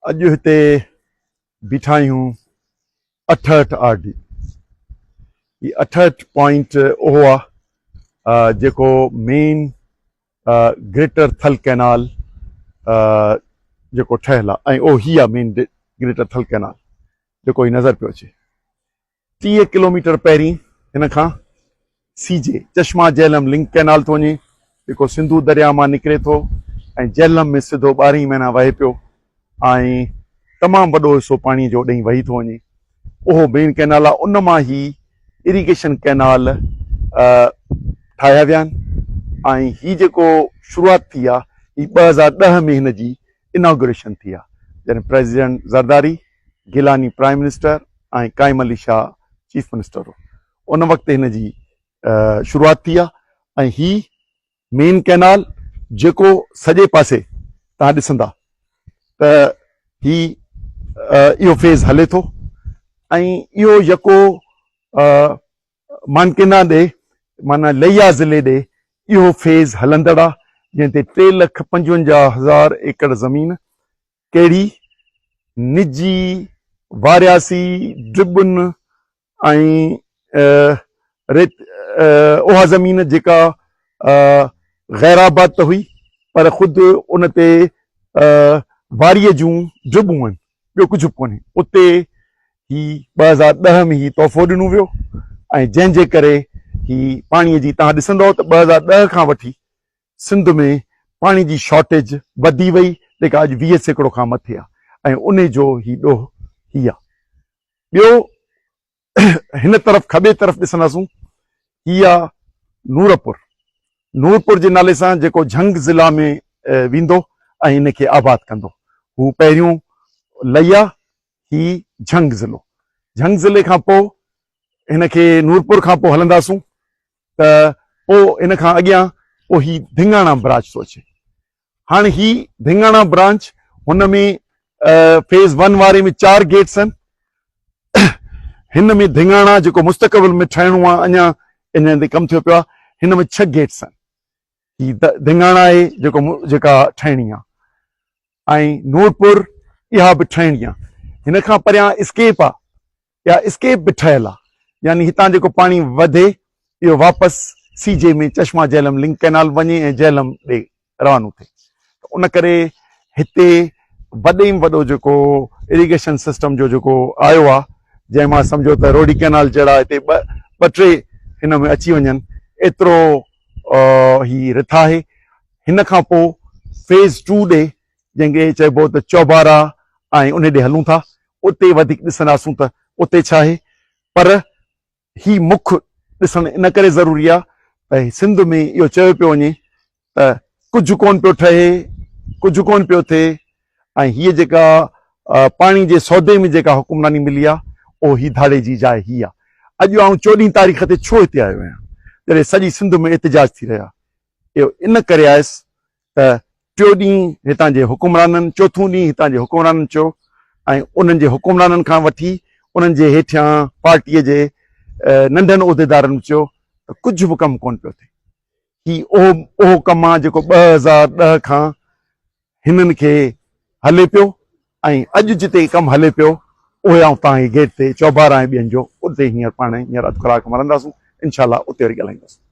अॼु हिते बीठा आहियूं 68 RD। ये 68 पॉइंट उहो आहे जेको मेन ग्रेटर थल कैनाल जेको ठहियलु आहे ऐं उहो ही आहे मेन ग्रेटर थल कैनाल जेको ही नज़र पियो अचे। 30 किलोमीटर पहिरीं हिन खां सीजे चश्मा झेलम लिंक कैनाल थो वञे जेको सिंधु दरिया मां निकिरे थो ऐं झेलम में सिधो 12 महीना वहे पियो ऐं तमामु वॾो हिसो पाणी जो ॾेई वही थो वञे। उहो मेन कैनाल आहे। उन मां ही इरिगेशन कैनाल ठाहिया विया आहिनि ऐं ही जेको शुरूआति थी आहे ही 2010 में हिन जी इनॉग्रेशन थी आहे जॾहिं president Zardari, Gilani prime minister ऐं काइम अली शाह चीफ मिनिस्टर हो। उन वक़्तु हिन जी शुरूआति थी आहे ऐं ही मेन कैनाल जेको सॼे पासे तव्हां ॾिसंदा त ही इहो फेज़ हले थो ऐं इहो यको मानकिना ॾे माना लैया ज़िले ॾे इहो फेज़ हलंदड़ आहे जंहिं ते 3,55,000 एकड़ ज़मीन कहिड़ी निजी वारियासी ड्रिबुनि ऐं उहा ज़मीन जेका गैराबाद त हुई पर ख़ुदि उन ते वारीअ जूं ड्रिबूं आहिनि, ॿियो कुझु कोन्हे। उते ही 2010 में ही तोहफ़ो ॾिनो वियो ऐं जंहिंजे करे ही पाणीअ जी तव्हां ॾिसंदव त 2010 खां वठी सिंध में पाणी जी शॉर्टेज वधी वई जेका अॼु 20% खां मथे आहे ऐं उन जो ही ॾोह ही आहे। ॿियो हिन तरफ़ खॿे तरफ़ ॾिसंदासूं ही आहे नूरपुर जे नाले सां जेको झंग ज़िला में वेंदो ऐं हिन खे आबाद कंदो। हू पहिरियों लैया ही झंग ज़िले खां पोइ हिन खे नूरपुर खां पोइ हलंदासूं त पोइ इन खां अॻियां पोइ ही धिंगाणा ब्रांच थो अचे। हाणे ही धिंगाणा ब्रांच हुन में फेज़ 1 वारे में 4 गेट्स आहिनि। हिन में धिंगाणा जेको मुस्तक़बिल में ठहिणो आहे अञा इन ते कमु थियो पियो आहे हिन में 6 गेट्स आहिनि। ही धिंगाणा आहे जेका ठहिणी आहे ऐं नूरपुर इहा बि ठहिणी आहे। हिन खां परियां स्केप आहे या स्केप बि ठहियलु आहे यानी हितां जेको पाणी वधे इहो वापसि सीजे में चश्मा झेलम लिंक कैनाल वञे ऐं झेलम ॾे रवानो थिए। उन करे हिते वॾे में वॾो जेको इरिगेशन सिस्टम जो जेको आयो आहे जंहिं मां सम्झो त रोडी कैनाल जहिड़ा हिते ॿ टे हिन में अची वञनि एतिरो ही रिथा आहे। हिन खां पोइ फेज़ 2 ॾे जंहिंखे चइबो त चौबारा ऐं उन ॾे हलूं था। उते वधीक ॾिसंदासूं त उते छा आहे पर ही मुख ॾिसणु इन करे ज़रूरी आहे त सिंध में इहो चयो पियो वञे त कुझु कोन पियो ठहे, कुझु कोन पियो थिए ऐं हीअ जेका पाणी जे सौदे में जेका हुकुमरानी मिली आहे उहो ही धाड़े जी जाइ ही आहे। अॼु आउं 14 तारीख़ ते छो हिते आयो आहियां जॾहिं सॼी सिंध में एहतिजाज थी रहिया। इहो इन करे आयुसि त 4 ॾींहं हितां जे हुकुमराननि, चोथों ॾींहुं हितां जे हुकुमराननि चयो ऐं उन्हनि जे हुकुमराननि खां वठी उन्हनि जे हेठियां पार्टीअ जे नंढनि उहिदेदारनि चयो त कुझु बि कमु कोन पियो थिए। ही उहो कमु आहे जेको 2010 खां हिननि खे हले पियो ऐं अॼु जिते कमु हले पियो उहे आउं तव्हांखे गेट ते चौबारा ऐं ॿियनि जो उते हींअर पाण हींअर अधु कलाक में हलंदासूं इनशाला उते वरी ॻाल्हाईंदासीं।